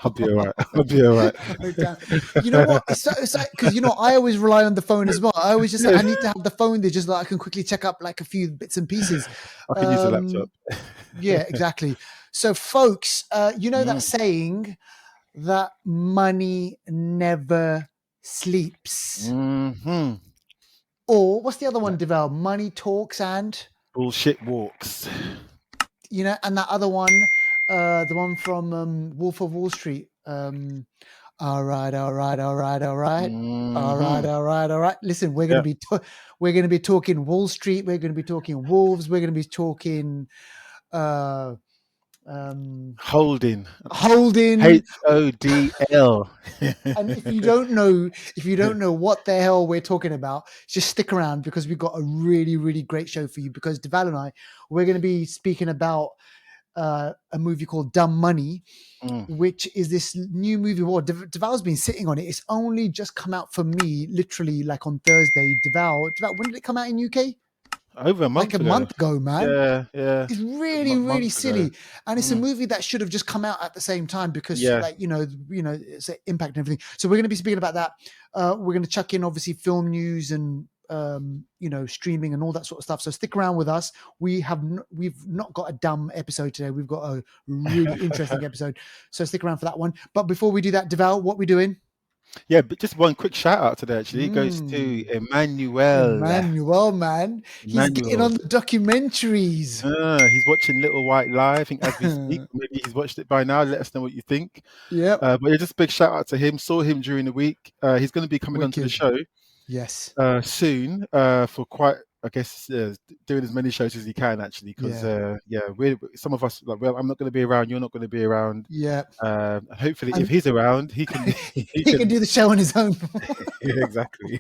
I'll be all right. I'll be all right. Oh, damn. You know what? It's like because I always rely on the phone as well. I always just say I need to have the phone there just so I can quickly check up like a few bits and pieces. I can use the laptop. Yeah, exactly. So, folks, you know that saying that money never sleeps, Mm-hmm. or what's the other one? Deval, money talks and Bullshit walks. and that other one, the one from Wolf of Wall Street. All right, all right, all right, all right. All right, all right, all right. Listen, we're going to be talking Wall Street. We're going to be talking wolves. We're going to be talking Holding. holding. HODL. And if you don't know what the hell we're talking about, just stick around because we've got a really, really great show for you. Because Deval and I, we're going to be speaking about a movie called Dumb Money, which is this new movie. Well, Deval's been sitting on it. It's only just come out for me, literally like on Thursday. Deval, when did it come out in UK? Over a month Like a month ago, man. Yeah. It's really, really silly. Ago. And it's a movie that should have just come out at the same time because like, it's an impact and everything. So we're going to be speaking about that. We're going to chuck in obviously film news and, streaming and all that sort of stuff. So stick around with us. We've not got a dumb episode today. We've got a really interesting episode. So stick around for that one. But before we do that, Deval, what we doing? Yeah, but just one quick shout out today. Actually, it goes to Emmanuel, man. He's getting on the documentaries. He's watching Little White Lie, I think, as we speak. Maybe he's watched it by now. Let us know what you think. Yeah. But yeah, just a big shout out to him. Saw him during the week. He's going to be coming onto the show. Yes. Soon. For quite, I guess, doing as many shows as he can actually, because some of us I'm not going to be around. You're not going to be around. Yeah. Hopefully, if he's around, he can he can do the show on his own. Yeah, exactly.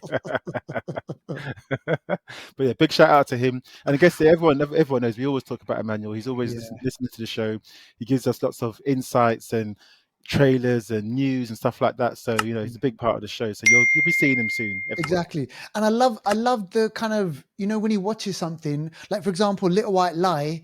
But yeah, big shout out to him. And I guess everyone knows we always talk about Emmanuel. He's always listening to the show. He gives us lots of insights and trailers and news and stuff like that. So he's a big part of the show. So you'll be seeing him soon. Everyone. Exactly. And I love the kind of when he watches something like, for example, Little White Lie.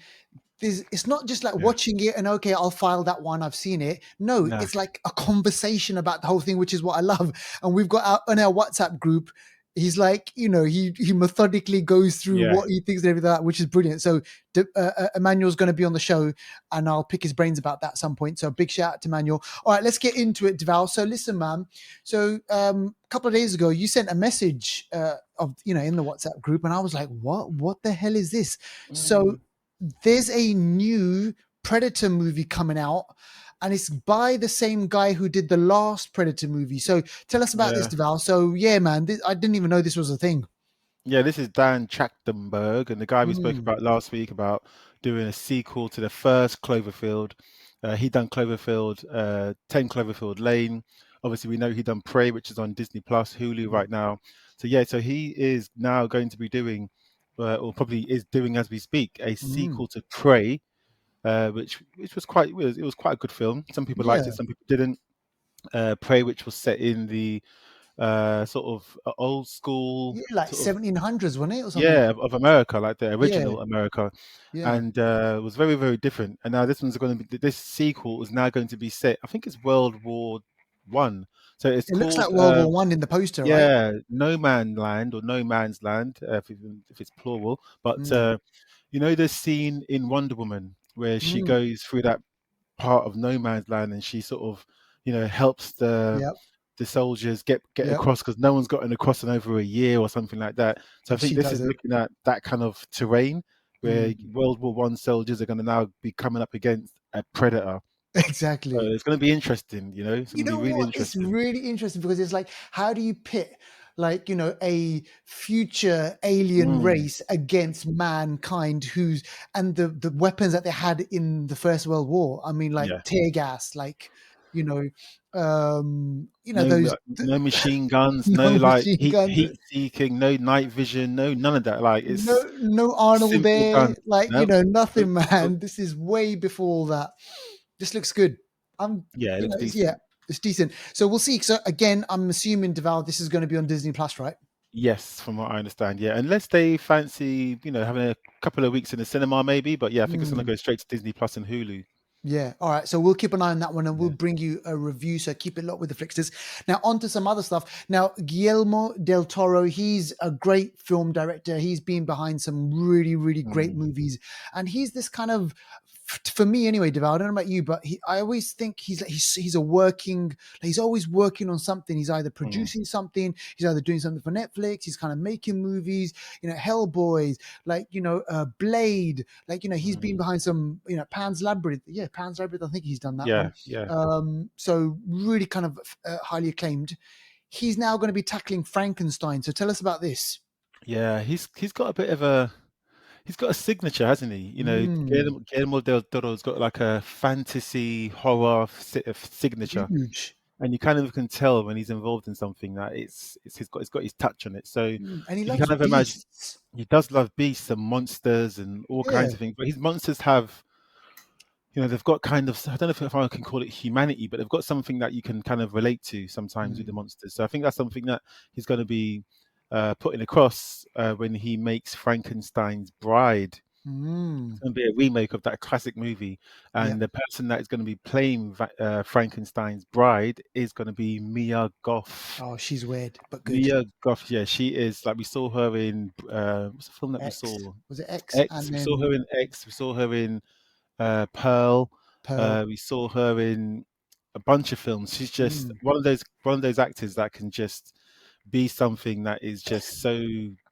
It's not just like watching it and okay, I'll file that one. I've seen it. No, it's like a conversation about the whole thing, which is what I love. And we've got on our WhatsApp group. He's like, he methodically goes through what he thinks and everything like that, which is brilliant. So Emmanuel's going to be on the show and I'll pick his brains about that at some point. So big shout out to Emmanuel. All right, let's get into it, Deval. So listen, man. So a couple of days ago, you sent a message in the WhatsApp group and I was like, what the hell is this? So there's a new Predator movie coming out and it's by the same guy who did the last Predator movie. So tell us about this, Deval. So yeah, man, I didn't even know this was a thing. Yeah, this is Dan Trachtenberg, and the guy we spoke about last week about doing a sequel to the first Cloverfield. He done Cloverfield, 10 Cloverfield Lane. Obviously, we know he done Prey, which is on Disney Plus, Hulu right now. So yeah, so he is now going to be doing, or probably is doing as we speak, a sequel to Prey. Which was quite a good film. Some people liked it, some people didn't. Prey, which was set in the sort of old school, like 1700s, wasn't it, or something? Yeah, of America, like the original America, and was very, very different. And now this sequel is now going to be set. I think it's World War One. So it looks like World War One in the poster, right? Yeah, No Man's Land or No Man's Land, if it's plural. But this scene in Wonder Woman where she goes through that part of No Man's Land and she sort of, helps the soldiers get across because no one's gotten across in over a year or something like that. So I think this is looking at that kind of terrain where World War One soldiers are going to now be coming up against a predator. Exactly. So it's going to be interesting, It's going to be really interesting. It's really interesting because it's like, how do you pit a future alien race against mankind and the weapons that they had in the First World War? I mean, like tear gas, those no machine guns, no heat seeking, no night vision, none of that. Like it's no Arnold there, guns. Nothing, man. This is way before all that. This looks good. It looks decent. It's decent. So we'll see. So again, I'm assuming, Deval, this is going to be on Disney Plus, right? Yes, from what I understand. Yeah, unless they fancy, having a couple of weeks in the cinema, maybe. But yeah, I think it's going to go straight to Disney Plus and Hulu. Yeah. All right. So we'll keep an eye on that one, and we'll Yeah. bring you a review. So keep it locked with the Flixters. Now on to some other stuff. Now Guillermo del Toro, he's a great film director. He's been behind some really, really great Mm, movies, and he's this kind of, for me anyway, Deval. I don't know about you, but I always think he's a working. He's always working on something. He's either mm, producing something. He's either doing something for Netflix. He's kind of making movies. Hellboys, Blade. He's been mm. behind some, Pan's Labyrinth. Yeah, Pan's Labyrinth. I think he's done that one. Yeah, yeah, So really kind of highly acclaimed. He's now going to be tackling Frankenstein. So tell us about this. yeah. He's got a bit of a he's got a signature, hasn't he? Mm, Guillermo del Toro's got like a fantasy horror signature, huge. and you kind of can tell when he's involved in something that it's got his touch on it. So And he if you loves kind of imagine, beasts. he does love beasts and monsters and all Yeah. kinds of things, but his monsters have, they've got kind of, I don't know if I can call it humanity, but they've got something that you can kind of relate to sometimes with the Mm, monsters. So I think that's something that he's going to be putting across when he makes Frankenstein's Bride. It's mm, going to be a remake of that classic movie, yeah. and the person that is going to be playing Frankenstein's Bride is going to be Mia Goth. Oh, she's weird, but good. Mia Goth, yeah, she is, like, we saw her in what's the film that we X. saw? Was it X? X. And We saw then her in X. We saw her in Pearl. Pearl. We saw her in a bunch of films. She's just Mm, one of those actors that can just be something that is just so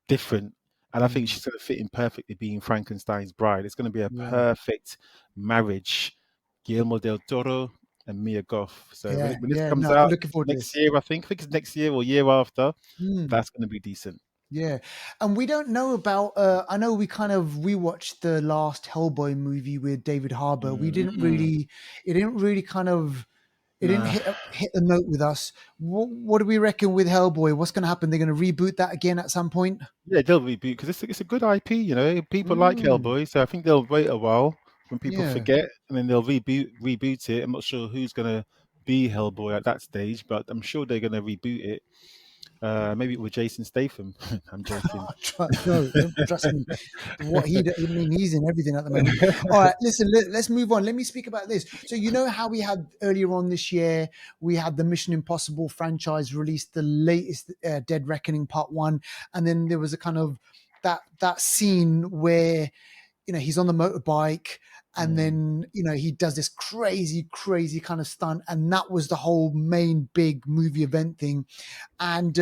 different. And I think mm, she's going to fit in perfectly being Frankenstein's Bride. It's going to be a yeah. perfect marriage, Guillermo del Toro and Mia Goth. So when Yeah. when this Yeah. comes No, out looking forward to next this. year, I think it's next year or year after, Mm. that's going to be decent. Yeah, and we don't know about. I know we watched the last Hellboy movie with David Harbour. We didn't Mm-mm. really. It didn't really kind of. It didn't Nah. hit the note with us. What do we reckon with Hellboy? What's going to happen? They're going to reboot that again at some point. Yeah, they'll reboot because it's a good IP. People like Mm, Hellboy, so I think they'll wait a while when people yeah. forget, and then they'll reboot it. I'm not sure who's gonna be Hellboy at that stage, but I'm sure they're gonna reboot it. Maybe with Jason Statham. I'm joking. No, don't trust me. What I mean, he's in everything at the moment. All right, listen, let's move on. Let me speak about this. So, you know how we had earlier on this year, we had the Mission Impossible franchise release the latest Dead Reckoning Part 1, and then there was a kind of that scene where he's on the motorbike, and Mm, then he does this crazy kind of stunt, and that was the whole main big movie event thing. And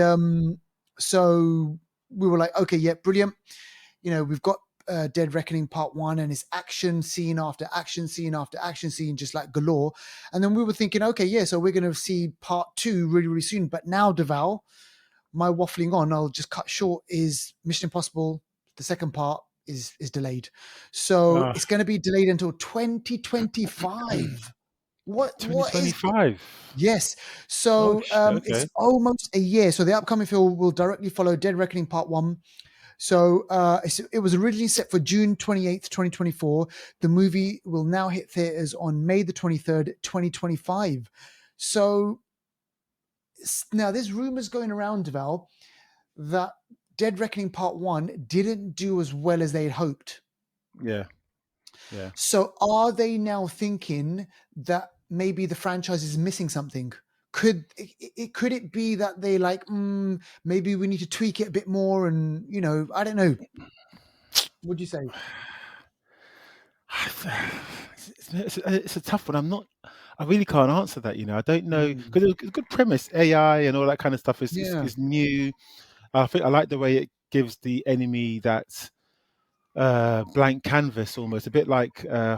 so we were like, okay, yeah, brilliant. We've got Dead Reckoning Part 1, and it's action scene after action scene after action scene, just like galore. And then we were thinking, okay, yeah, so we're going to see Part 2 really, really soon. But now, Deval, my waffling on, I'll just cut short, is Mission Impossible, the second part is delayed. So ah, it's going to be delayed until 2025. What is 2025. Yes. Oh, So it's okay. almost a year. So the upcoming film will directly follow Dead Reckoning Part 1. So it was originally set for June 28th, 2024. The movie will now hit theaters on May the 23rd, 2025. So now there's rumors going around, Val, that Dead Reckoning Part 1 didn't do as well as they had hoped. Yeah, yeah. So are they now thinking that maybe the franchise is missing something? Could it be that they like, maybe we need to tweak it a bit more, and I don't know. What'd you say? It's a tough one. I really can't answer that. I don't know Mm, because it's a good premise. AI and all that kind of stuff is is, yeah, is new. I think I like the way it gives the enemy that blank canvas, almost a bit like I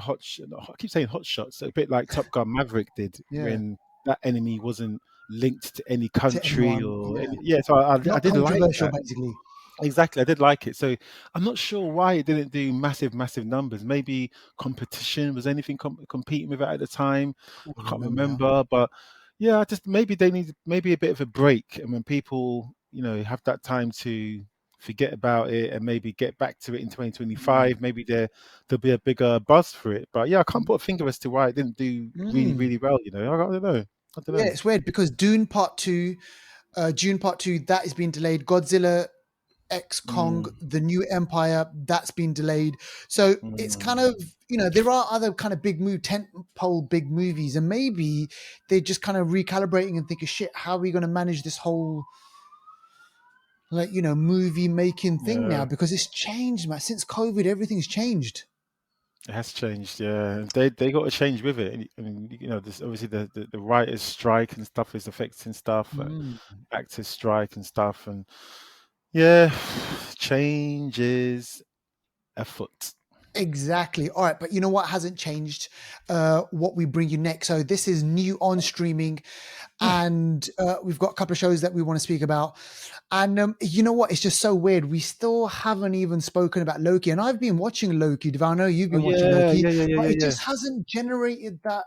keep saying hot shots, a bit like Top Gun Maverick did yeah. when that enemy wasn't linked to any To country anyone, or yeah. any, yeah. So I Not did like controversial, that. basically. Exactly, I did like it. So I'm not sure why it didn't do massive numbers. Maybe competition was anything competing with it at the time. I I don't can't remember now. remember, but yeah, just maybe they need maybe a bit of a break, and when people have that time to forget about it and maybe get back to it in Mm, 2025, maybe there'll be a bigger buzz for it. But yeah, I can't mm, put a finger as to why it didn't do mm. really well. I don't know. I don't Yeah, know. it's weird because June Part 2, that is being delayed. Godzilla X Kong, Mm, the new Empire, that's been delayed. So it's kind mm. of, there are other kind of tent pole big movies, and maybe they're just kind of recalibrating and thinking, shit, how are we going to manage this whole movie making thing now? Yeah, Because it's changed, man. Since COVID, everything's changed. it has changed. Yeah, and they got to change with it. I mean, there's obviously the writers' strike and stuff is affecting stuff, Mm. actors' strike and stuff, and yeah, change is afoot. Exactly. All right, but you know what hasn't changed? What we bring you next. So this is new on streaming, Mm. and we've got a couple of shows that we want to speak about. And you know what? It's just so weird. We still haven't even spoken about Loki, and I've been watching Loki. Deval, I know you've Oh been watching yeah, Loki, yeah, yeah, yeah, but yeah, it yeah. just hasn't generated that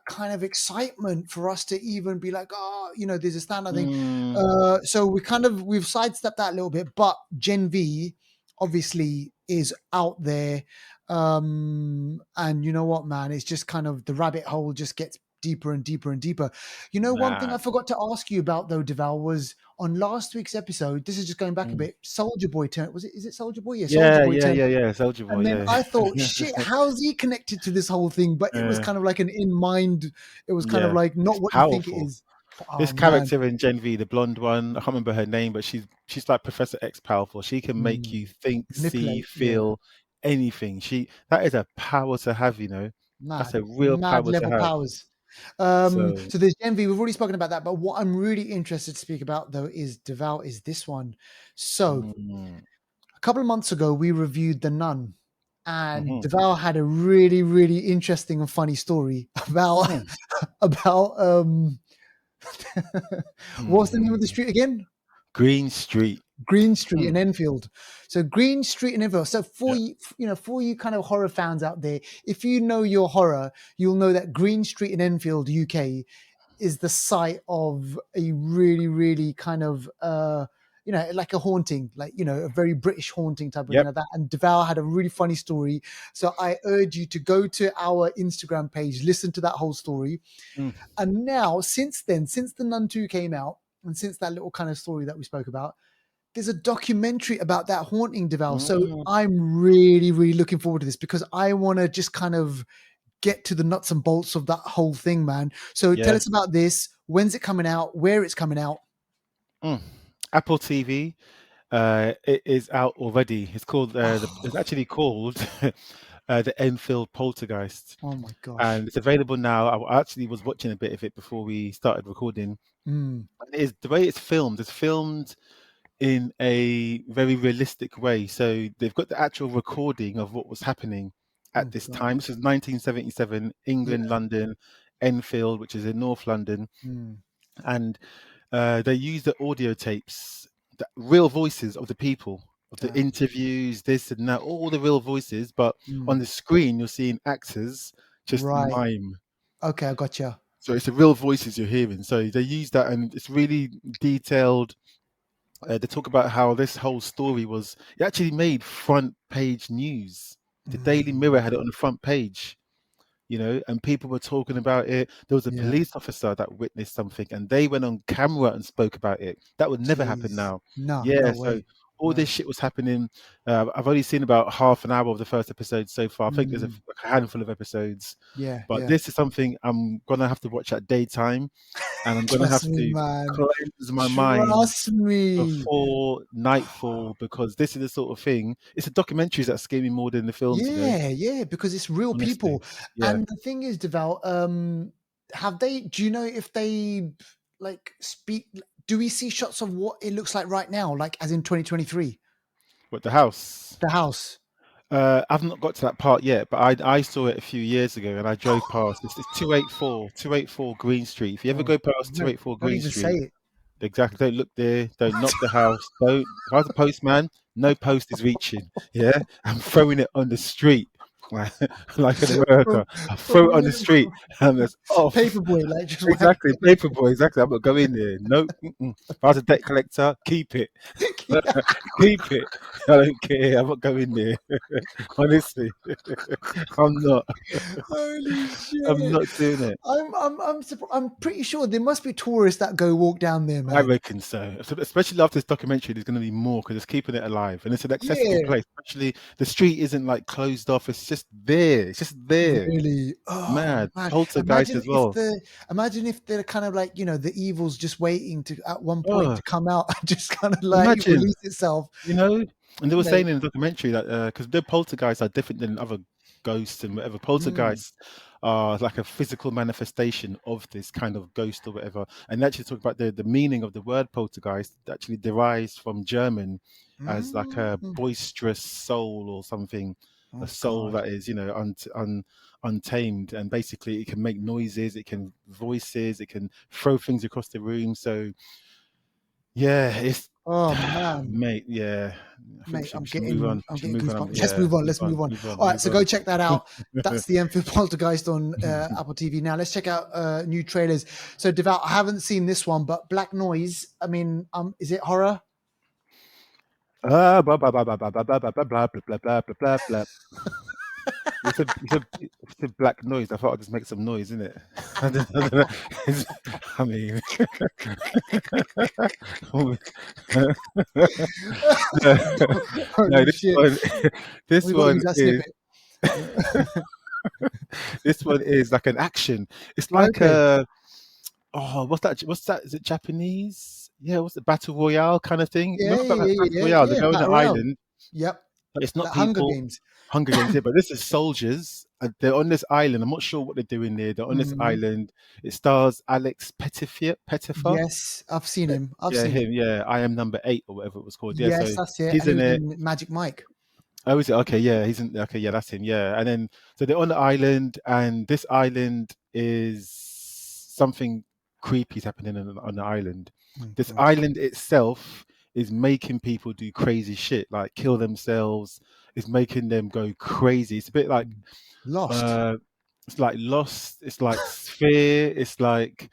kind of excitement for us to even be like, oh, there's a standout thing. Mm, So we've sidestepped that a little bit, but Gen V obviously is out there. And you know what, man, it's just kind of the rabbit hole just gets deeper and deeper and deeper. One thing I man. forgot to ask you about though, Deval, was on last week's episode, this is just going back a Mm. bit, Soldier Boy is it Soldier Boy? Yeah, Soldier Yeah, Boy yeah, turned. yeah, yeah. Soldier Boy, And then yeah. I thought, shit, how's he connected to this whole thing? But it was Yeah, kind of like an in mind. It was kind of yeah. like not It's what you think it powerful. is. Oh This man. character in Gen V, the blonde one, I can't remember her name, but she's like Professor X powerful. She can make you Mm. think, see, Manipulate. Yeah. feel anything. That is a power to have. That's Mad. a real Mad power to level have. powers. So, So there's Envy. We've already spoken about that, but what I'm really interested to speak about though is Devout is this one. So mm, a couple of months ago, we reviewed The Nun, and mhm, Devout had a really, really interesting and funny story about mm, about what's the name of the mm. street again? Green Street. Green Street in Mm, Enfield. So Green Street in Enfield. So yeah. for you kind of horror fans out there, if you know your horror, you'll know that Green Street in Enfield, UK, is the site of a really, really kind of like a haunting, like a very British haunting type of thing Yep. like that. And Deval had a really funny story. So I urge you to go to our Instagram page, listen to that whole story. Mm, And now, since then, since The Nun 2 came out, and since that little kind of story that we spoke about, there's a documentary about that haunting, Deval. So mm, I'm really, really looking forward to this because I want to just kind of get to the nuts and bolts of that whole thing, man. So tell yeah. us about this. When's it coming out? Where it's coming out? Mm. Apple TV. It is out already. It's Oh, actually called the Enfield Poltergeist, oh my gosh. and it's available now. I actually was watching a bit of it before we started recording. Mm, And it is the way it's filmed. It's filmed in a very realistic way. So they've got the actual recording of what was happening at oh this God. time. This is 1977, Yeah. England, London, Enfield, which is in North London, Mm, and they use the audio tapes, the real voices of the people, of the damn. interviews, this and that, all the real voices. But on Mm, the screen, you're seeing actors just right. mime. Okay, I gotcha. So it's the real voices you're hearing. So they use that, and it's really detailed. They talk about how this whole story it actually made front page news. The Daily Mirror had it Mm, on the front page, and people were talking about it. There was a yeah. police officer that witnessed something, and they went on camera and spoke about it. That would never happen Jeez. now. No, Yeah, no so way. all this No. shit was happening. I've only seen about half an hour of the first episode so far. I think there's Mm, a handful of episodes, yeah, but yeah. this is something I'm gonna have to watch at daytime, and I'm gonna have Trust me, to man. cleanse my mind Trust me. before nightfall because this is the sort of thing. It's the documentaries that scare me more than the films. Yeah, yeah, because it's real Honestly, people. yeah. And the thing is, Deval, do you know if they like speak, do we see shots of what it looks like right now, like as in 2023, But the house. the house? I've not got to that part yet, but I saw it a few years ago and I drove past. It's 284 Green Street. If you ever Oh, go past mate, 284 don't Green even say Street, it. exactly, don't look there, don't knock the house, don't. If I was a postman, no post is reaching. Yeah, I'm throwing it on the street. Like in America, From, I throw from it on the street and it's off. Paperboy, like just whack Exactly, paperboy. Exactly. I'm not going there. No. Mm-mm. If I was a debt collector, keep it. Keep it. I don't care. I'm not going there. Honestly, I'm not. Holy I'm shit! not doing it. I'm pretty sure there must be tourists that go walk down there, I man. reckon so. Especially after this documentary, there's going to be more because it's keeping it alive and it's an accessible Yeah, place. Actually, the street isn't like closed off. It's just there. It's just there. really. Oh Mad. man, Poltergeist as well. imagine if they're kind of like, the evil's just waiting to at one point Oh, to come out and just kind of like imagine. release itself, You know, and they were mate. saying in the documentary that because the poltergeists are different than other ghosts and whatever. Mm, Poltergeists are like a physical manifestation of this kind of ghost or whatever. And they actually talk about the meaning of the word poltergeist that actually derives from German as like a mm. boisterous soul or something. A Oh soul God. that is, untamed, and basically it can make noises, it can voices, it can throw things across the room. So yeah, it's Oh man. mate. Yeah, I think Mate, we should move on. We I'm should getting move on. goosebumps. Let's Yeah, move on. move Let's on. move on. Move on. All right, Move so go on. check that out. That's the Enfield Poltergeist on Apple TV. Now let's check out new trailers. So Devout, I haven't seen this one, but Black Noise. I mean, is it horror? Blah blah blah blah blah blah blah blah blah blah blah blah blah blah blah blah. It's a black noise. I thought I'd just make some noise, innit? I don't know. I mean, no, no, Holy shit! this We got to one use that is snippet. this one is like an action. It's like Okay. a what's that? What's that? Is it Japanese? Yeah, what's the battle royale kind of thing? Yeah, Remember yeah, yeah, battle yeah, royale? They yeah. go on an Battle Royale. island, Yep. but it's not Like Hunger people. Games. Hunger Games here, but this is soldiers. They're on this island. I'm not sure what they're doing there. They're on this Mhm. island. It stars Alex Pettifer. Yes, I've seen him. I've Yeah, seen him. him. Yeah, I am number 8 or whatever it was called. Yeah, Yes, so that's it. he's And he in was it. in Magic Mike. Oh, is it? Okay, yeah, he's in. Okay, yeah, that's him. Yeah, and then so they're on the island, and this island is something creepy is happening on the island. Oh This God. island itself is making people do crazy shit, like kill themselves. It's making them go crazy. It's a bit like Lost. uh, it's like Lost. It's like Sphere. It's like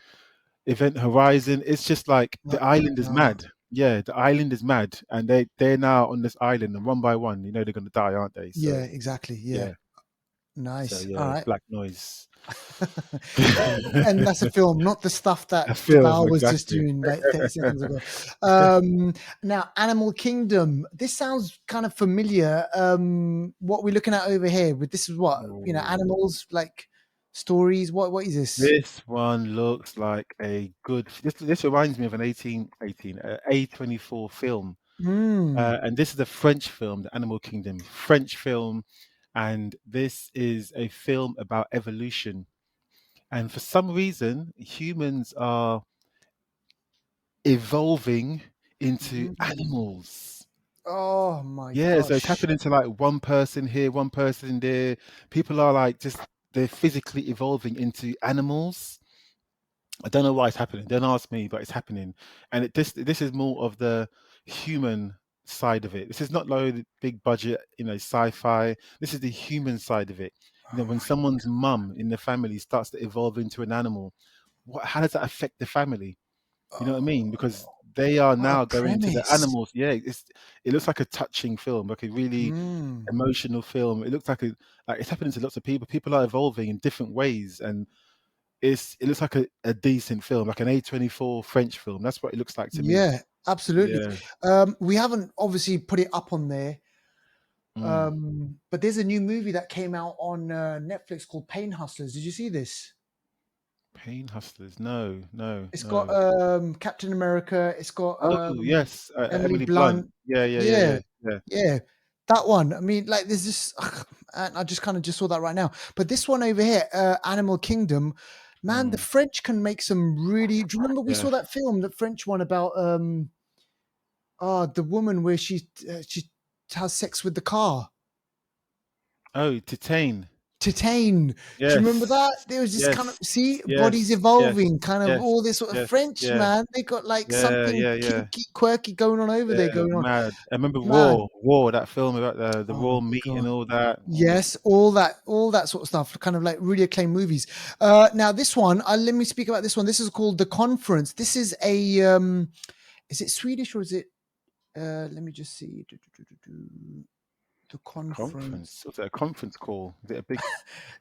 Event Horizon. It's just like the island is Oh, mad. Yeah, the island is mad, and they're now on this island, and one by one, they're gonna die, aren't they? yeah, So exactly. Yeah. yeah, so Nice. All yeah, right. Black Noise. And that's a film, not the stuff A that film, Deval was just exactly. doing like 30 seconds ago. Now, Animal Kingdom. This sounds kind of familiar. What we're looking at over here, but this is what, Ooh. animals, like stories. What is this? This one looks like a good. This reminds me of an A24 film. Hmm. And this is a French film, The Animal Kingdom, French film, and this is a film about evolution. And for some reason, humans are evolving into Mm. animals. Oh my Yeah, so it's gosh. happening to like one person here, one person there. People are like they're physically evolving into animals. I don't know why it's happening. Don't ask me, but it's happening. And this is more of the human side of it. This is not like the big budget, sci-fi. This is the human side of it. Oh When my. someone's mum in the family starts to evolve into an animal, how does that affect the family? You know what I mean? Oh, Because they are what a now going into the premise. animals. Yeah, it looks like a touching film, like a really Mm. emotional film. It looks like it's happening to lots of people. People are evolving in different ways, and it looks like a decent film, like an A24 French film. That's what it looks like to me. Yeah, absolutely. Yeah. We haven't obviously put it up on there, Mm. but there's a new movie that came out on Netflix called Pain Hustlers. Did you see this? Pain Hustlers. No, no, It's got no. Captain America. It's got Oh yes, Emily Emily Blunt. Blunt. Yeah, yeah, yeah, Yeah, yeah, yeah. yeah, that one. I mean, like, there's this. And I just kind of just saw that right now. But this one over here, Animal Kingdom. Man, the Mm. French can make some really. Do you remember we Yeah. saw that film, the French one about the woman where she has sex with the car. Oh, Titane. Titane. Do you remember Yes, that? There was this kind of yes, bodies yes, yes, evolving, kind of yes, all this sort of yes. French, Yeah, man. They got like yeah, something yeah, yeah. kinky, quirky going on over there, Yeah, going on. mad. I remember Man, War, that film about the oh raw meat and god. all that. Mm. Yes, all that sort of stuff, kind of like really acclaimed movies. Now this one, let me speak about this one. This is called The Conference. This is a is it Swedish or is it Let me just see. The conference. Conference. Was it a conference call? Is it a big?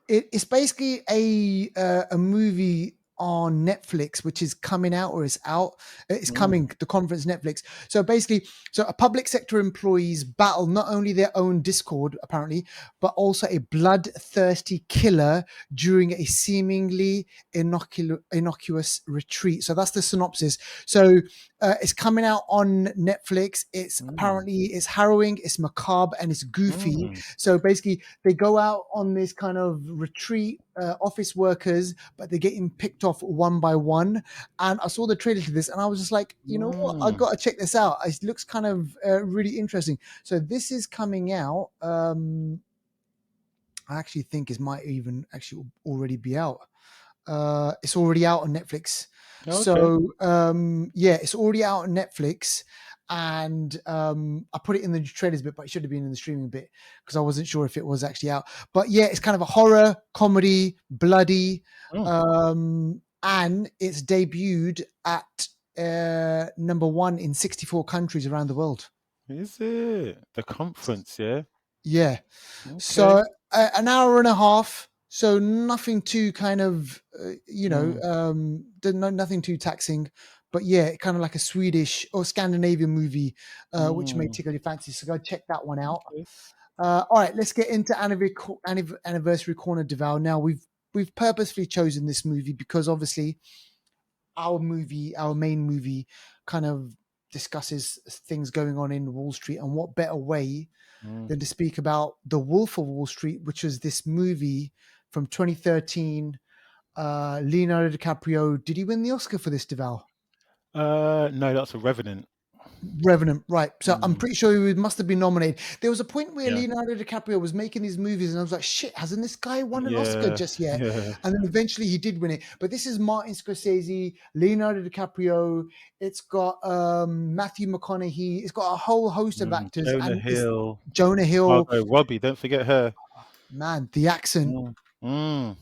It's basically a movie on Netflix, which is coming out or is out. It's Mm, coming. The conference Netflix. So basically, a public sector employees battle not only their own discord, apparently, but also a bloodthirsty killer during a seemingly innocuous retreat. So that's the synopsis. So it's coming out on Netflix. It's mm, apparently it's harrowing, it's macabre, and it's goofy. mm, So basically, they go out on this kind of retreat, office workers, but they're getting picked off one by one. And I saw the trailer to this, and I was just like, you know what? I mm. got to check this out. It looks kind of really interesting. So this is coming out. I actually think it might even actually already be out. It's already out on Netflix. Okay. So yeah, it's already out on Netflix. And I put it in the trailers bit, but it should have been in the streaming bit because I wasn't sure if it was actually out. But yeah, it's kind of a horror comedy, bloody, Mm. and it's debuted at #1 in 64 countries around the world. Is it the conference? Yeah. Yeah. Okay. So an hour and a half. So nothing too kind of, Mm, nothing too taxing. But yeah, kind of like a Swedish or Scandinavian movie, which may mm. tickle your fancy. So go check that one out. Okay. All right, let's get into anniversary corner, Deval. Now we've purposefully chosen this movie because obviously our main movie, kind of discusses things going on in Wall Street, and what better way Mm. than to speak about The Wolf of Wall Street, which was this movie from 2013. Leonardo DiCaprio. Did he win the Oscar for this, Deval? No, that's a Revenant. Revenant, right. So I'm Mm. pretty sure he must have been nominated. There was a point where Yeah. Leonardo DiCaprio was making these movies, and I was like, shit, hasn't this guy won an Oscar Yeah. just yet? Yeah. And then eventually he did win it. But this is Martin Scorsese, Leonardo DiCaprio. It's got Matthew McConaughey. It's got a whole host of Mm. actors, Jonah and it's Hill. Jonah Hill. Margot Robbie. Don't forget her. Man, the accent. Mm. Mm.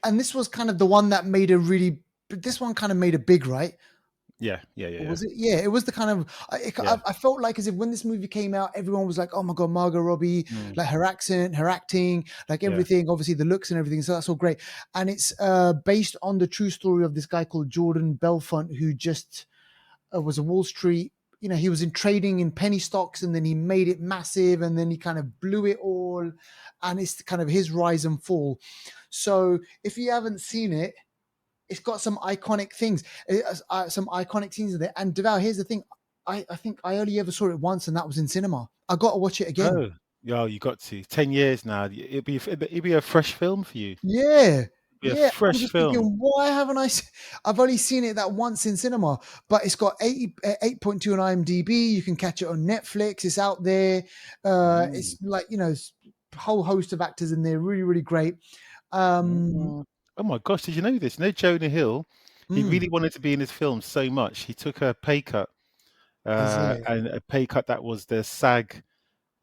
And this was kind of the one that made a really, this one kind of made a big, right? Yeah. Yeah. Yeah. Or Yeah. was it? Yeah, it was the kind of, Yeah. I felt like as if when this movie came out, everyone was like, oh my God, Margot Robbie, Mm. like her accent, her acting, like Yeah. everything, obviously the looks and everything. So that's all great. And it's based on the true story of this guy called Jordan Belfont, who just was a Wall Street, he was in trading in penny stocks, and then he made it massive, and then he kind of blew it all. And it's kind of his rise and fall. So if you haven't seen it, it's got some iconic things, some iconic scenes in there. And Deval, here's the thing: I think I only ever saw it once, and that was in cinema. I got to watch it again. Oh. Yeah. You got to. 10 years now. It'd be a fresh film for you. It'd Yeah, be a yeah. I'm fresh just film. thinking, why haven't I? I've only seen it that once in cinema, but it's got 8.2 on IMDb. You can catch it on Netflix. It's out there. Mm. It's like a whole host of actors in there. Really, really great. Um, Mm. Oh my gosh! Did you know this? Jonah Hill. He mm, really wanted to be in this film so much. He took a pay cut, is it? and a pay cut that was the SAG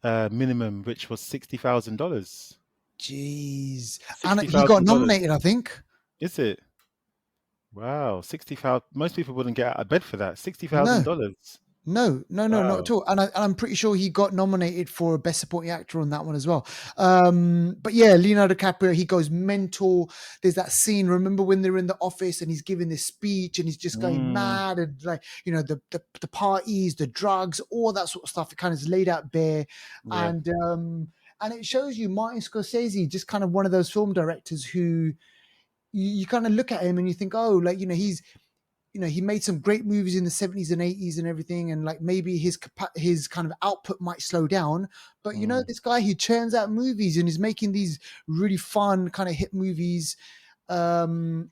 minimum, which was $60,000. Jeez, and Sixty he got thousand dollars. nominated, I think. Is it? Wow, 60,000. Most people wouldn't get out of bed for that. sixty thousand No, dollars. no, no, no, not at Wow. all. And I'm pretty sure he got nominated for Best Supporting Actor on that one as well. But yeah, Leonardo DiCaprio, he goes mental. There's that scene. Remember when they're in the office and he's giving this speech and he's just going Mm, mad, and like the parties, the drugs, all that sort of stuff. It kind of is laid out bare, yeah. and it shows you Martin Scorsese, just kind of one of those film directors who you kind of look at him and you think, oh, like he made some great movies in the 70s and 80s and everything, and like maybe his kind of output might slow down, but Mm, this guy, he churns out movies and he's making these really fun kind of hit movies. um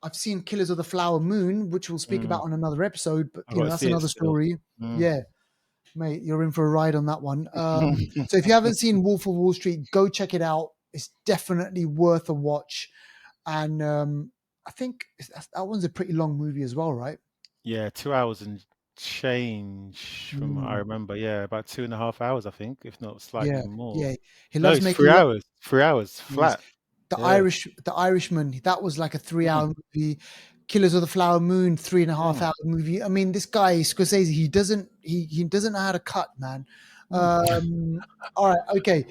I've seen Killers of the Flower Moon, which we'll speak mm. about on another episode, but I got to that's see it another still. story. Mm. Yeah, mate, you're in for a ride on that one. So if you haven't seen Wolf of Wall Street, go check it out. It's definitely worth a watch. And I think that one's a pretty long movie as well, right? Yeah, 2 hours and change from what I Mm, remember. Yeah, about 2.5 hours, I think, if not slightly yeah, more. yeah. He No, loves it's making 3 hours. 3 hours yes. flat. Yeah. The Irishman, that was like a 3 hour Mm, movie. Killers of the Flower Moon, 3.5 Mm, hour movie. I mean, this guy Scorsese, he doesn't know how to cut, man. mm. All right, okay.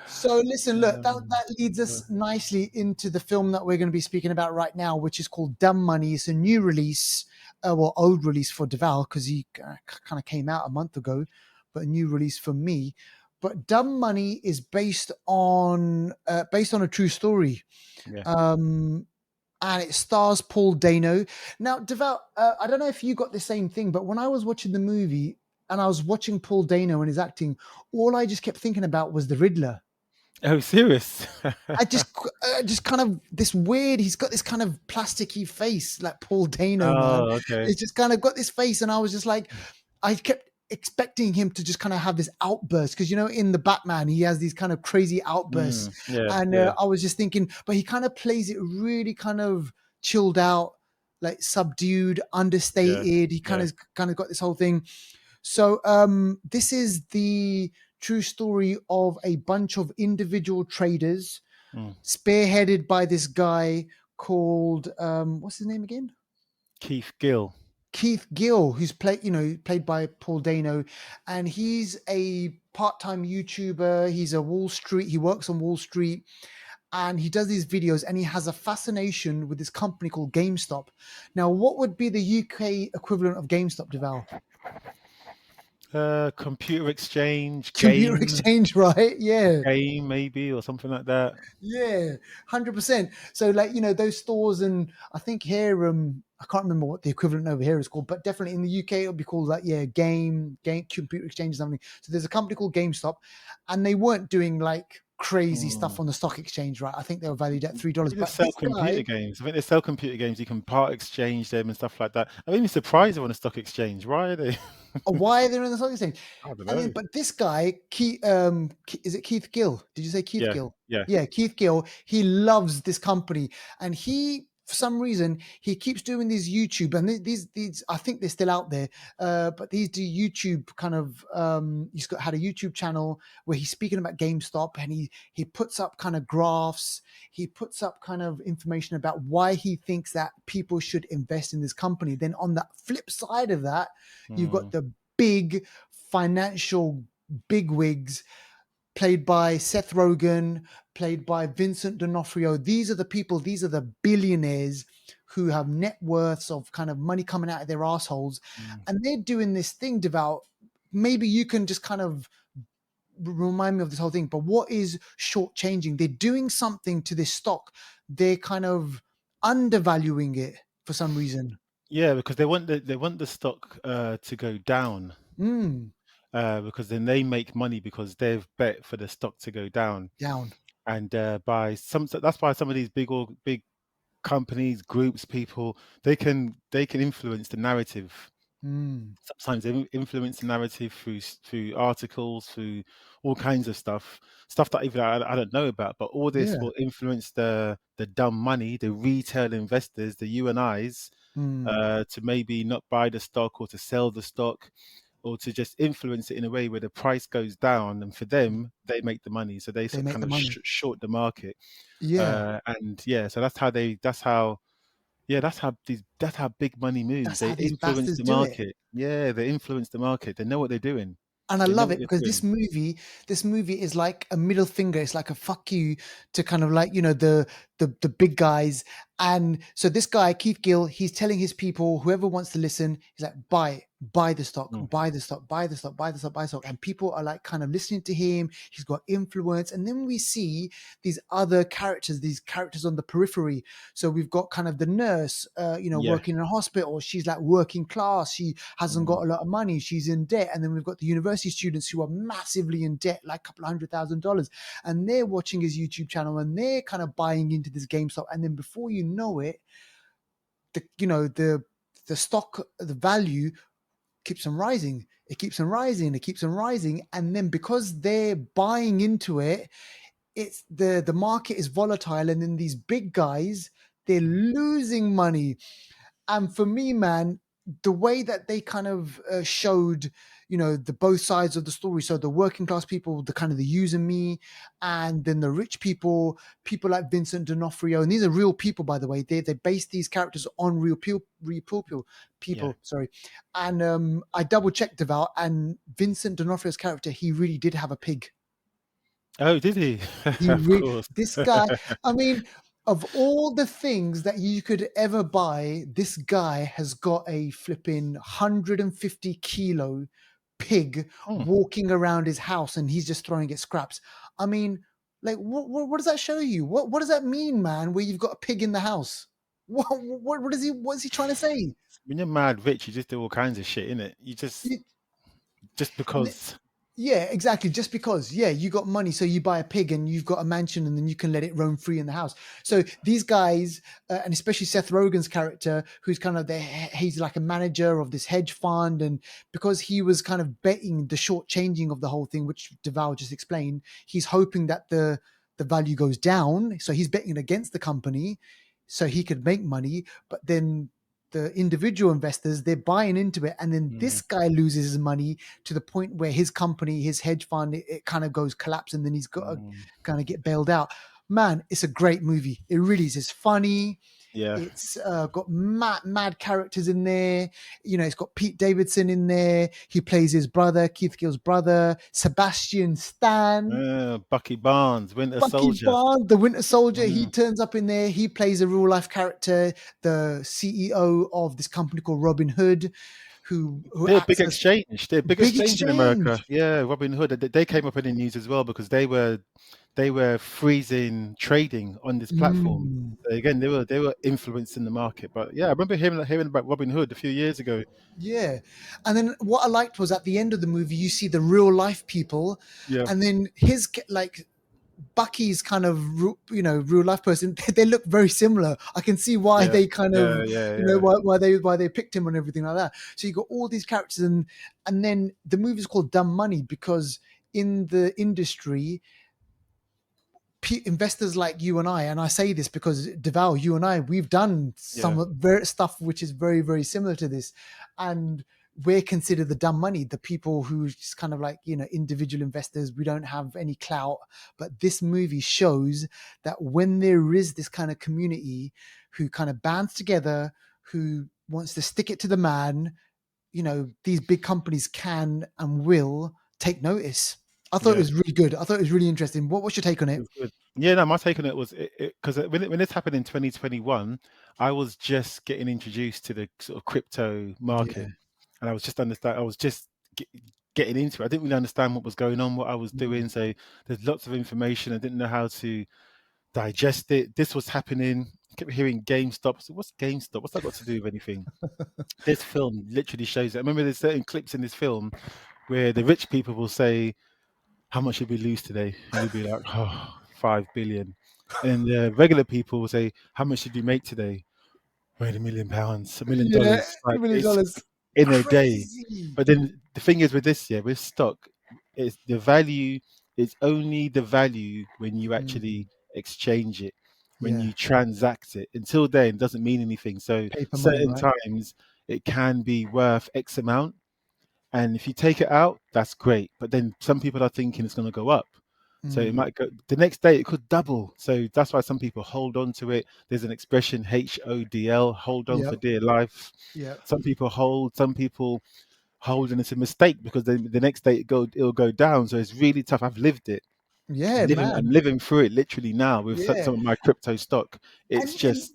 So listen, look, Um, that leads uh, us nicely into the film that we're going to be speaking about right now, which is called Dumb Money. It's a new release, well, old release for Deval because he kind of came out a month ago, but a new release for me. But Dumb Money is based on a true story. yeah. Um, and it stars Paul Dano. Now, Deval, I don't know if you got the same thing, but when I was watching the movie and I was watching Paul Dano and his acting, all I just kept thinking about was the Riddler. Oh, serious? I just kind of this weird. He's got this kind of plasticky face, like Paul Dano, man. Oh, okay. He's just kind of got this face, and I was just like, I kept expecting him to just kind of have this outburst because in the Batman he has these kind of crazy outbursts, Yeah, and yeah, I was just thinking, but he kind of plays it really kind of chilled out, like subdued, yeah, understated. He yeah. kind of got this whole thing. So this is the true story of a bunch of individual traders Mm. spearheaded by this guy called what's his name again? Keith Gill. Keith Gill, who's played by Paul Dano, and he's a part-time YouTuber. He's a Wall Street. He works on Wall Street, and he does these videos. And he has a fascination with this company called GameStop. Now, what would be the UK equivalent of GameStop, Deval? Computer exchange, Computer game, exchange, right? Yeah. game maybe, or something like that. Yeah, 100%. So like, those stores, and I think here, I can't remember what the equivalent over here is called, but definitely in the UK it'll be called like, yeah, game computer exchange or something. So there's a company called GameStop, and they weren't doing like crazy stuff Mm. on the stock exchange, right? I think they were valued at $3. They just But sell this computer guy, games. I think they sell computer games. You can part exchange them and stuff like that. I'm even surprised they're on a stock exchange. Why are they? why they're in the stock exchange? I don't And then, know. but this guy, is it Keith Gill? Did you say Keith Yeah, Gill? yeah. Yeah, Keith Gill. He loves this company, and he, for some reason, he keeps doing these YouTube, and these I think they're still out there. But these do YouTube kind of. Had a YouTube channel where he's speaking about GameStop, and he puts up kind of graphs. He puts up kind of information about why he thinks that people should invest in this company. Then on the flip side of that, you've got Mm, the big financial bigwigs played by Seth Rogen, played by Vincent D'Onofrio. These are the people, these are the billionaires who have net worths of kind of money coming out of their assholes. mm. And they're doing this thing, Devout. Maybe you can just kind of remind me of this whole thing, but what is shortchanging? They're doing something to this stock. They're kind of undervaluing it for some reason. Yeah, because they want the stock to go down Mm, because then they make money because they've bet for the stock to go down. down. And that's why some of these big companies, groups, people, they can influence the narrative. Mm, Sometimes they influence the narrative through articles, through all kinds of stuff that even I don't know about. But all this yeah. will influence the dumb money, the retail investors, the you and I's, Mm, to maybe not buy the stock or to sell the stock or to just influence it in a way where the price goes down, and for them they make the money, so they they sort of make kind the of money. short the market. Yeah. And yeah, so that's how big money moves. That's They how these influence bastards the do it. market. Yeah, they influence the market. They know what they're doing. And I They know love what it they're because doing. this movie is like a middle finger. It's like a fuck you to kind of like, the big guys. And so this guy, Keith Gill, he's telling his people, whoever wants to listen, he's like, buy the stock, Mm, buy the stock, buy the stock, buy the stock, buy the stock. And people are like kind of listening to him. He's got influence. And then we see these characters on the periphery. So we've got kind of the nurse, yeah. working in a hospital. She's like working class. She hasn't got Mm, a lot of money. She's in debt. And then we've got the university students who are massively in debt, like a couple of $100,000. And they're watching his YouTube channel and they're kind of buying into this GameStop. And then before you know it, the stock, the value keeps on rising. It keeps on rising. It keeps on rising. And then because they're buying into it, it's the market is volatile. And then these big guys, they're mm, losing money. And for me, man, the way that they kind of showed, the both sides of the story. So the working class people, the kind of the you and me, and then the rich people like Vincent D'Onofrio, and these are real people, by the way. They base these characters on real Yeah. people. Sorry, and I double checked about, and Vincent D'Onofrio's character, he really did have a pig. Oh, did he? Of course. This guy, I mean, of all the things that you could ever buy, this guy has got a flipping 150 kilo pig Hmm. walking around his house, and he's just throwing it scraps. I mean, like, what does that show you? What does that mean, man? Where you've got a pig in the house? What is he trying to say? When you're mad rich, you just do all kinds of shit, innit? You just because. Yeah, exactly. Just because, you got money, so you buy a pig and you've got a mansion, and then you can let it roam free in the house. So these guys, and especially Seth Rogen's character, who's kind of he's like a manager of this hedge fund, and because he was kind of betting the short changing of the whole thing, which Deval just explained, he's hoping that the value goes down. So he's betting against the company, so he could make money. But then the individual investors, they're buying into it, and then this guy loses his money to the point where his company, his hedge fund, it kind of goes collapse, and then he's got to kind of get bailed out. Man, it's a great movie. It really is. It's funny. Yeah. It's got mad characters in there. It's got Pete Davidson in there. He plays his brother, Keith Gill's brother, Sebastian Stan. Bucky Barnes, Winter Bucky Soldier. Barnes, the Winter Soldier, he Mm. turns up in there. He plays a real life character, the CEO of this company called Robin Hood, who They're a big acts as exchange. They're a big big exchange in America. exchange. Yeah, Robin Hood. They came up in the news as well because they were freezing trading on this platform. Mm, So again, they were influencing the market. But yeah, I remember hearing about Robin Hood a few years ago. yeah. And then what I liked was at the end of the movie, you see the real life people, Yeah, and then his like Bucky's kind of real life person. They look very similar. I can see why yeah, they kind of yeah, yeah, yeah, why they picked him and everything like that. So you got all these characters, and then the movie's called Dumb Money because in the industry, investors like you and I say this because Deval, you and I, we've done yeah, some very stuff which is very, very similar to this, and we're considered the dumb money, the people who just kind of like individual investors. We don't have any clout, but this movie shows that when there is this kind of community who kind of bands together, who wants to stick it to the man, these big companies can and will take notice. I thought it yeah. was really good. I thought it was really interesting. What's your take on It it? was good. Yeah, no, my take on it was because when this happened in 2021, I was just getting introduced to the sort of crypto Yeah. market, and I was just understand. I was just getting into it. I didn't really understand what was going on, what I was Mm. doing. So there's lots of information. I didn't know how to digest it. This was happening. I kept hearing GameStop. So what's GameStop? What's that got to do with anything? This film literally shows it. I remember there's certain clips in this film where the rich people will say, how much did we lose today? And you'll be like, oh, 5 billion. And the regular people will say, how much did you make today? Made £1 million, Yeah, $1 million. Like it's $1 million. in a day. Crazy. But then the thing is with this, yeah, with stock, it's the value, it's only the value when you Mm. actually exchange it, when Yeah. you transact it. Until then, it doesn't mean anything. So Paper money, certain right? times it can be worth X amount. And if you take it out, that's great. But then some people are thinking it's going to go up. So it Mm. might go the next day, it could double. So that's why some people hold on to it. There's an expression, HODL, hold on for Yep. dear life. Yep. Some people hold, and it's a mistake because then the next day it'll go down. So it's really tough. I've lived it. Yeah, man. I'm living through it literally now with Yeah. some of my crypto stock. It's And just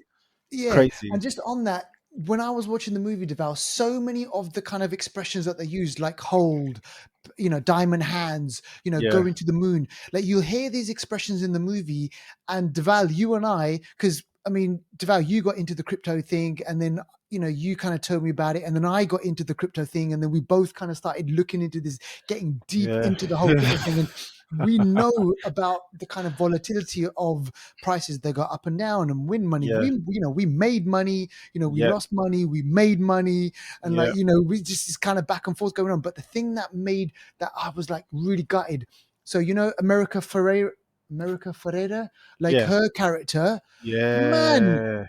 yeah, and crazy. just on that, when I was watching the movie Deval, so many of the kind of expressions that they used, like hold, diamond hands, Yeah, going to the moon, like you'll hear these expressions in the movie. And Deval, you and I, because I mean, Deval, you got into the crypto thing, and then you kind of told me about it, and then I got into the crypto thing, and then we both kind of started looking into this, getting deep yeah, into the whole crypto thing, and we know about the kind of volatility of prices. They go up and down and win money. yeah, We made money, we yeah, lost money, we made money, and like yeah, we just this kind of back and forth going on. But the thing that made that I was like really gutted. So America Ferreira, like yeah, her character, man, yeah.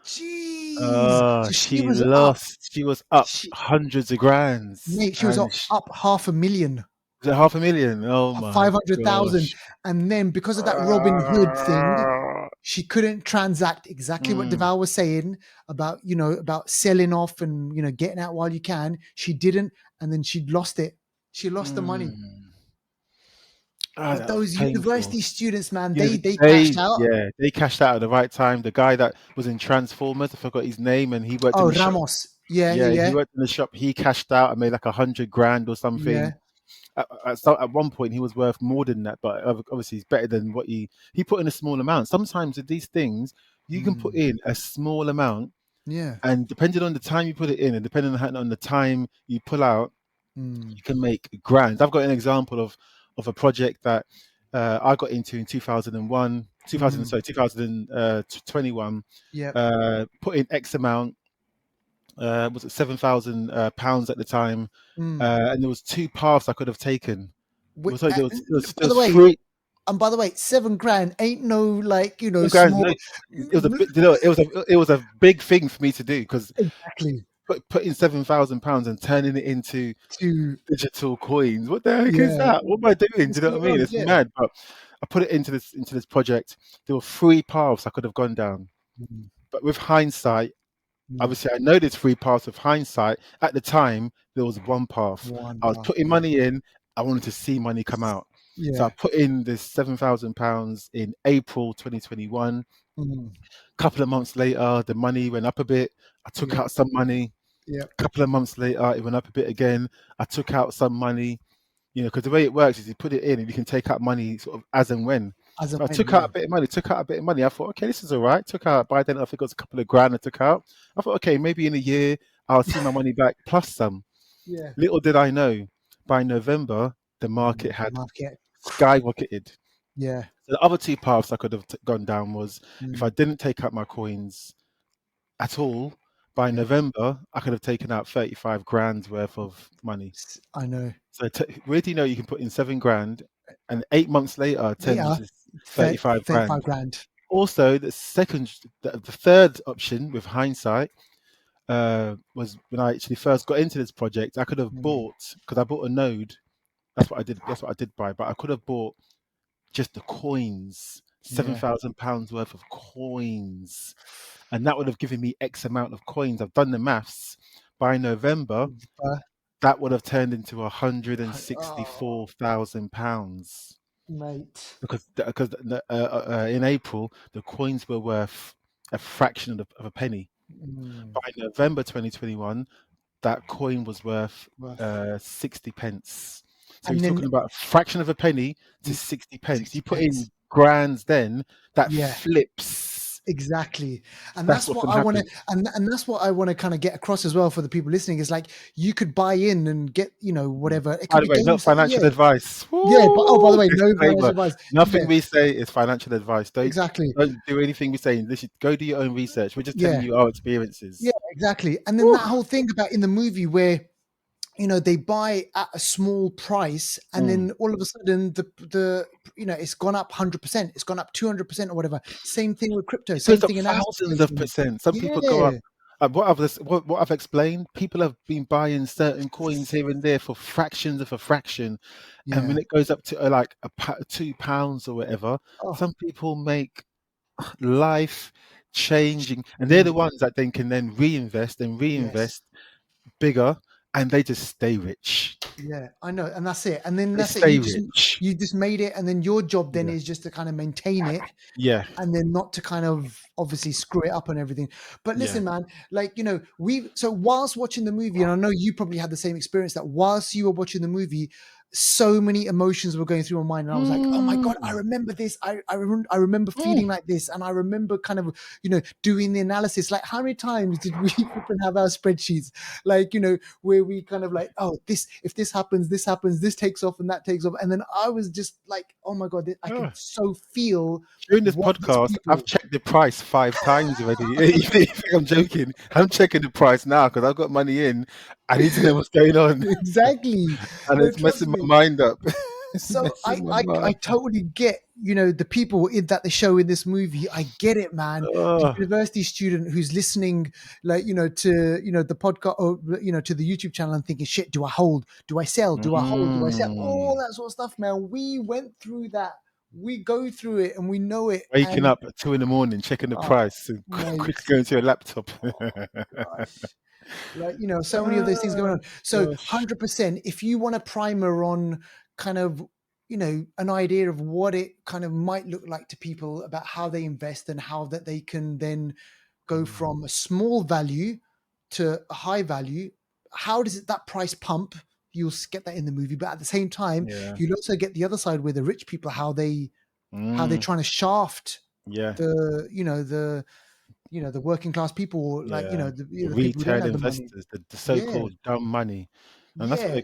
jeez, Jeez. So she She was up. lost. She was up She, hundreds of grands, mate, she was and up 500,000. was it 500,000? Oh my 500,000. gosh! And then because of that Robin Hood thing, Ah, she couldn't transact exactly what mm, Deval was saying about, about selling off and, getting out while you can. She didn't. And then she lost it. She lost the money. mm. But That was those painful. university students, man, Yeah, they cashed out. they cashed out at the right time. The guy that was in Transformers, I forgot his name, and he worked in Oh, the shop. Ramos. Yeah, Yeah, yeah, he yeah. worked in the shop. He cashed out and made like 100 grand or Yeah. something. At one point, he was worth more than that, but obviously, he's better than what he put in a small amount. Sometimes with these things, you can put Mm, in a small amount, yeah. and depending on the time you put it in, and depending on the time you pull out, Mm, you can make grand. I've got an example of a project that I got into in 2001, 2000, mm, sorry, 2021. yep. Put in X amount. Was it £7,000 at the time? Mm. And there was two paths I could have taken. There was, sorry, there was, there was, By there the was way, three. and by the way, 7 grand ain't no like, Grand, no, small. it was a bit, it was a big thing for me to do because Exactly. putting £7,000 and turning it into To, digital coins. What the heck is yeah. that? What am I doing? Do What's you know going what I mean? on? It's Yeah. mad. But I put it into this project. There were three paths I could have gone down. Mm, But with hindsight, mm. obviously I know there's three paths with hindsight. At the time, there was one path. One I was path. putting Yeah. money in. I wanted to see money come out. So I Yeah. put in this £7,000 in April 2021. Mm, Couple of months later, the money went up a bit. I took yep. out some money. Yep. Couple of months later, it went up a bit again. I took out some money. Because the way it works is you put it in and you can take out money sort of as and when. As and So I when. took out Yeah. a bit of money, I thought, okay, this is all right. Took out, by then I think it was a couple of grand I took out. I thought, okay, maybe in a year I'll see my money back plus some. Yeah. Little did I know, by November, the market The had market. skyrocketed. Yeah. So the other two paths I could have gone down was if I Mm, didn't take out my coins at all, by yeah. November, I could have taken out 35 grand worth of money. I know. So where do you know you can put in 7 grand and 8 months later it turns Later, into 35 35 grand? grand. Also, the third option with hindsight was when I actually first got into this project. I could have Mm, bought because I bought a node. That's what I did. That's what I did buy. But I could have bought just the coins, seven yeah. thousand pounds worth of coins, and that would have given me X amount of coins. I've done the maths. By November, Uh, that would have turned into oh, £164,000 mate. because in April the coins were worth a fraction of a penny. Mm, By November 2021, that coin was worth worth. 60 pence. So And you're then talking about a fraction of a penny to mm, 60 pence. 60 You put pence. in grands, then that Yeah. flips. Exactly. And That's that's what what can I want to happen. and that's what I want to kind of get across as well for the people listening is like you could buy in and get, whatever. It could By the be way, not games. Yeah. financial advice. Yeah, but oh, by the Woo! way, no financial Disclaimer. advice. Nothing Yeah, we say is financial advice. Don't exactly. don't do anything we say. Go do your own research. We're just telling Yeah. you our Yeah, experiences. exactly. And then Woo! that whole thing about in the movie where they buy at a small price and Mm. then all of a sudden the it's gone up 100%, it's gone up 200% or whatever. Same thing with crypto, It same goes up thing in assets and thousands of everything. percent. Some people go Yeah. up. What I've explained, people have been buying certain coins here and there for fractions of a fraction, and when Yeah. it goes up to like £2 or whatever, Oh. some people make life changing, and they're the Mm, ones that then can then reinvest and yes. reinvest bigger, and they just stay rich. Yeah, I know, and that's it. And then They that's it. stay rich. You just made it, and then your job then Yeah, is just to kind of maintain it, yeah, and then not to kind of obviously screw it up and everything. But yeah. listen, man, like so whilst watching the movie, and I know you probably had the same experience that whilst you were watching the movie, so many emotions were going through my mind, and I was like, oh my god, I Mm, remember this. I remember mm. feeling like this, and I remember kind of doing the analysis. Like, how many times did we freaking have our spreadsheets? Like, where we kind of like, oh, this if this happens, this takes off, and that takes off, and then I was just like, oh my god, I could Ah. so feel During this what these podcast, I've people. checked the price 5 times already. You think I'm joking? I'm checking the price now because I've got money in. I need to know what's going on, Exactly. and No, it's trust messing my me. mind up. So Messing my I mind. totally get, the people that they show in this movie. I get it, man. The Oh, university student who's listening, like, to, the podcast, or, to the YouTube channel, and thinking, shit, do I hold? Do I sell? Do I hold? Do I sell? All mm. that sort of stuff, man. We went through that. We go through it and we know it. Waking And up at 2 in the morning, checking the oh, price, and mate, quick going to your laptop. gosh. Like, so many of those things going Oh, on. So gosh. 100%, if you want a primer on kind of, an idea of what it kind of might look like to people about how they invest and how that they can then go Mm, from a small value to a high value, how does that price pump? You'll get that in the movie, but at the same time, yeah. you'll also get the other side where the rich people, how they're Mm, trying to shaft yeah. the working class people, or like, Yeah. The the people who don't retail have the money. investors, the Yeah. so-called dumb money. And Yeah. that's what they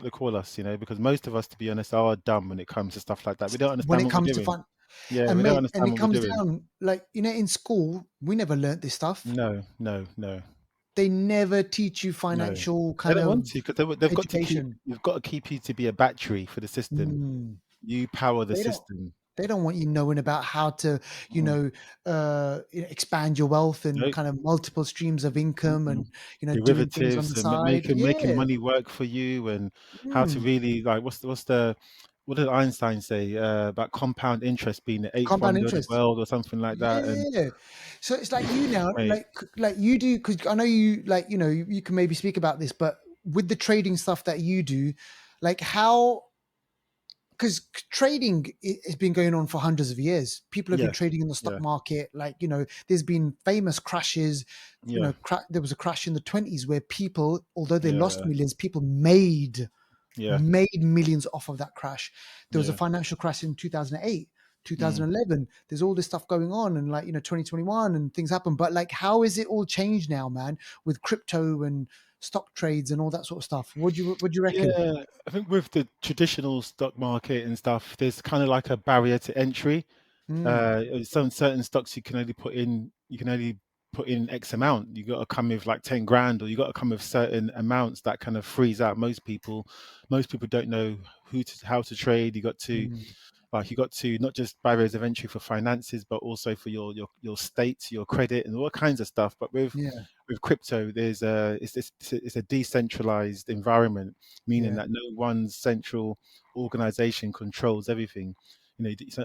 call us, because most of us, to be honest, are dumb when it comes to stuff like that. We don't When understand it what we're comes to doing. fun, Yeah, and we don't mate, and understand it what we're comes doing. down, like, in school, we never learnt this stuff. No, no, no, They never teach you no. financial They kind don't want of to because they've got to keep. education. You've got to keep you to be a battery for the system. Mm. You power the They don't. system. They don't want you knowing about how to, Mm. expand your wealth and Nope. kind of multiple streams of income, Mm-mm. and doing things on Derivatives the and side. making Yeah. money work for you, and how to Mm. really like what did Einstein say about compound interest being the eighth Compound wonder of the interest. world or something like that? And Yeah. So it's like you now, mate, like you do, because I know you, like, you can maybe speak about this, but with the trading stuff that you do, like how, because trading has been going on for hundreds of years. People have been yeah, trading in the stock yeah, market. Like, there's been famous crashes. yeah, There was a crash in the 20s where people, although they lost yeah, millions, people made yeah, made millions off of that crash. There was a yeah, financial crash in 2008, mm. 2011. There's all this stuff going on, and like, 2021, and things happen. But like, how is it all changed now, man, with crypto and stock trades and all that sort of stuff? What do you reckon? Yeah. I think with the traditional stock market and stuff, there's kind of like a barrier to entry. Mm, Some certain stocks you can only put in X amount. You got to come with like 10 grand, or you got to come with certain amounts that kind of freeze out most people. Most people don't know how to trade. mm, You got to not just barriers of entry for finances, but also for your state, your credit, and all kinds of stuff. But yeah, with crypto, it's a decentralized environment, meaning yeah, that no one central organization controls everything.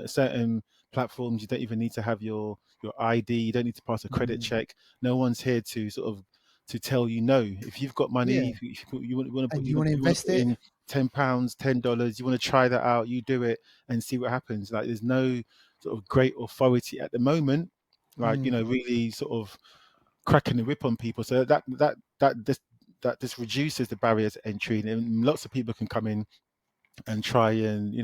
Certain platforms, you don't even need to have your ID. You don't need to pass a credit mm, check. No one's here to sort of to tell you no. If you've got money, yeah. if you want to put And you want to you want to invest put it? in £10, $10, you want to try that out, you do it and see what happens. Like there's no sort of great authority at the moment, like Mm, really sort of cracking the whip on people. So that this reduces the barriers to entry, and lots of people can come in and try and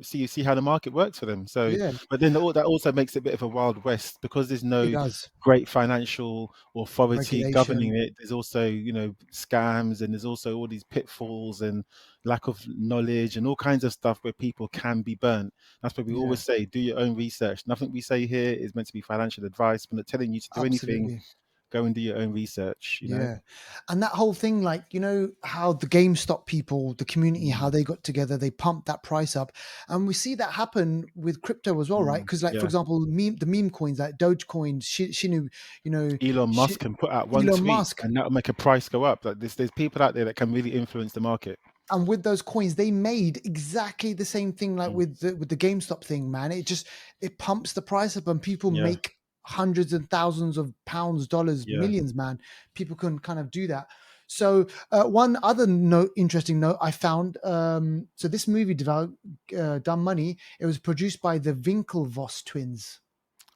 see how the market works for them. So, yeah, but then that also makes it a bit of a wild west because there's it no does. great financial authority governing Regulation. it. There's also scams, and there's also all these pitfalls and lack of knowledge and all kinds of stuff where people can be burnt. That's why we Yeah, always say do your own research. Nothing we say here is meant to be financial advice. We're not telling you to do anything. absolutely. Go and do your own research. Yeah. And that whole thing, like, how the GameStop people, the community, how Mm, they got together, they pumped that price up. And we see that happen with crypto as well, right? Because, like, for yeah. example, the meme coins, like Dogecoin, Shinu, Elon Shi Musk can put out one Elon tweet Musk. and that'll make a price go up. Like there's people out there that can really influence the market. And with those coins, they made exactly the same thing, like Mm, with the GameStop thing, man. It pumps the price up, and people yeah, make hundreds and thousands of pounds, dollars, yeah. millions, man. People can kind of do that. So one other interesting note I found. So this movie developed, Dumb Money. It was produced by the Winklevoss twins,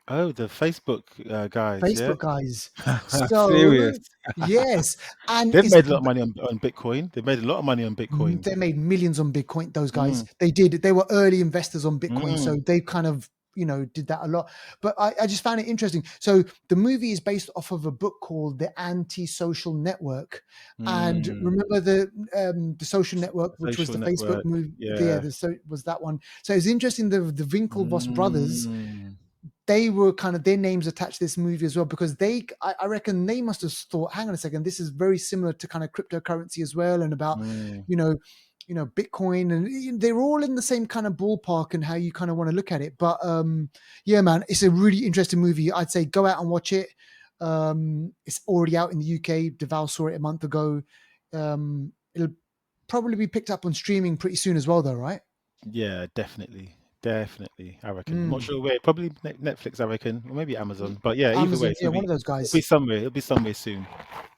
Oh, the Facebook guys, yeah. Facebook guys. So Serious. yes, and They've it's made a lot of money on Bitcoin. They've made a lot of money on Bitcoin. They made millions on Bitcoin. Those guys, Mm, they did. They were early investors on Bitcoin, mm, so they kind of did that a lot. But I just found it interesting. So the movie is based off of a book called The Anti-Social Network, and mm. remember the Social Network, which was Social the Facebook network. movie. Yeah, Yeah. was that one. So it's interesting. The Winklevoss brothers, Mm, they were kind of their names attached to this movie as well, because I reckon they must have thought, hang on a second, this is very similar to kind of cryptocurrency as well, and about mm. you know Bitcoin, and they're all in the same kind of ballpark and how you kind of want to look at it. But yeah, man, it's a really interesting movie. I'd say go out and watch it. It's already out in the UK. Deval saw it a month ago. It'll probably be picked up on streaming pretty soon as well, though, right? Yeah, definitely. Definitely, I reckon. I'm not sure where. Probably Netflix, I reckon, or maybe Amazon. But yeah, either way, Amazon, yeah, one of those it'll guys. be somewhere. It'll be somewhere soon.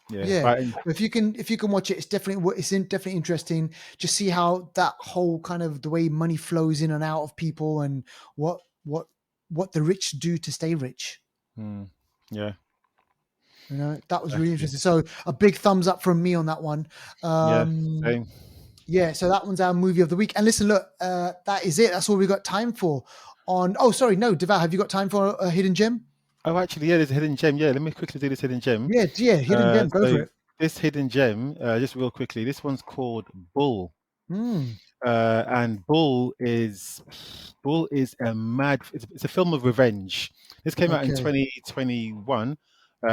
Yeah. Yeah, But if you can watch it, it's definitely interesting. Just see how that whole kind of the way money flows in and out of people, and what the rich do to stay rich. yeah, That was really exactly. interesting. So a big thumbs up from me on that one. Yeah, same. Yeah, so that one's our movie of the week. And listen, look, that is it. That's all we got time for. Sorry, no, Deval, have you got time for a hidden gem? Oh, actually, yeah, there's a hidden gem. Yeah, let me quickly do this hidden gem. Yeah, hidden gem. Go for So it. this hidden gem, just real quickly, this one's called Bull. Mm, And Bull is a mad. It's a film of revenge. This came out in okay. 2021.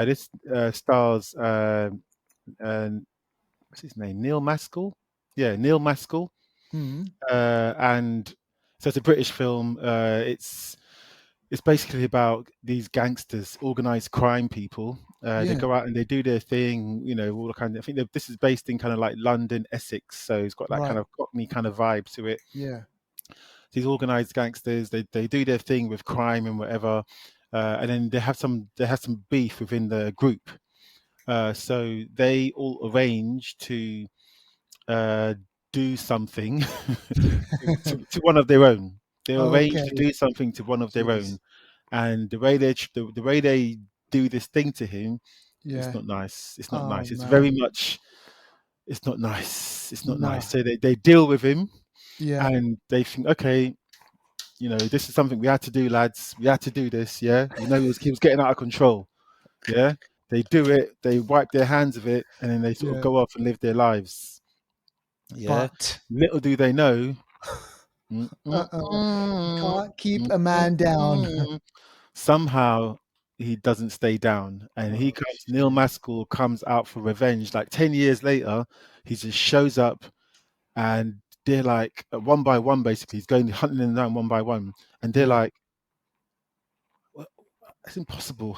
This stars what's his name? Neil Maskell. Yeah, Neil Maskell. Mm, And so it's a British film. It's basically about these gangsters, organized crime people. They yeah, go out and they do their thing, all the kind of. I think this is based in kind of like London, Essex, so it's got that kind right. of Cockney kind of vibe to it. Yeah. These organized gangsters, they do their thing with crime and whatever, and then they have some beef within the group. So they all arrange to uh, do something to one of their own. They arrange to Okay. do something to one of their Jeez. own, and the way they do this thing to him, it's Yeah. not nice. It's not Oh nice. It's very man. much. It's not nice. It's not nice. Nah. So they deal with him, Yeah. and they think, okay, this is something we had to do, lads. We had to do this. Yeah, he was getting out of control. Yeah, they do it. They wipe their hands of it, and then they sort of Yeah. go off and live their lives. Yeah. But Little do they know. you Mm-mm-mm, can't keep a man down. mm-mm-mm. Somehow he doesn't stay down, and Oh Neil shit. Maskell comes out for revenge. Like 10 years later, he just shows up, and they're like one by one. Basically, he's going hunting them down one by one, and they're Yeah. like, "What- "It's impossible.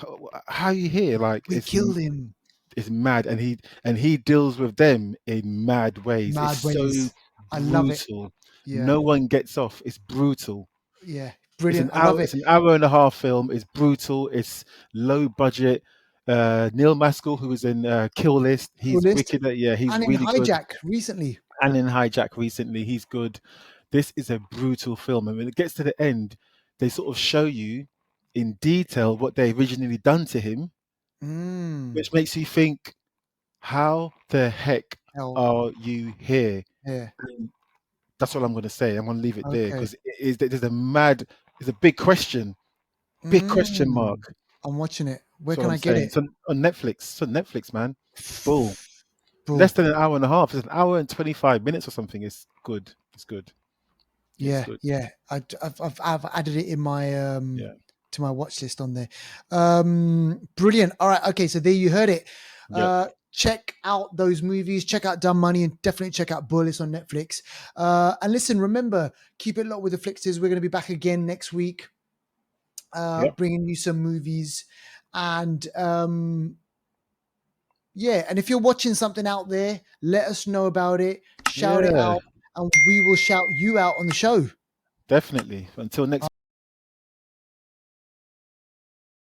How are you here?" Like We killed him. it's mad, and he deals with them in mad ways. It's Mad so ways. I love it. brutal. Yeah. No one gets off. It's brutal. Yeah. It's Brilliant. an I love hour. it. It's an hour and a half film. It's brutal. It's low budget. Neil Maskell, who was in Kill List, Cool he's list. wicked. Yeah, he's And in really good. Hijack recently. And in Hijack recently, he's good. This is a brutal film, and when it gets to the end, they sort of show you in detail what they originally done to him, Mm. which makes you think, how the heck Hell. are you here? Yeah. And that's all I'm going to say. I'm going to leave it there Okay. because there's a big question Mm. mark. I'm watching it. Where That's what can I'm I get saying. it? It's on Netflix. It's on Netflix, man. Bull. Less Bro. than an hour and a half. It's an hour and 25 minutes or something. It's good. It's good. It's Yeah, good. yeah. I've added it in my Yeah. to my watch list on there. Brilliant. All right. Okay. So there you heard it. Yep. Check out those movies. Check out Dumb Money and definitely check out Bullets on Netflix. And listen, remember, keep it locked with the Flixters. We're going to be back again next week, Yep. bringing you some movies. And yeah, and if you're watching something out there, let us know about it. Shout it Yeah. out, and we will shout you out on the show. Definitely. Until next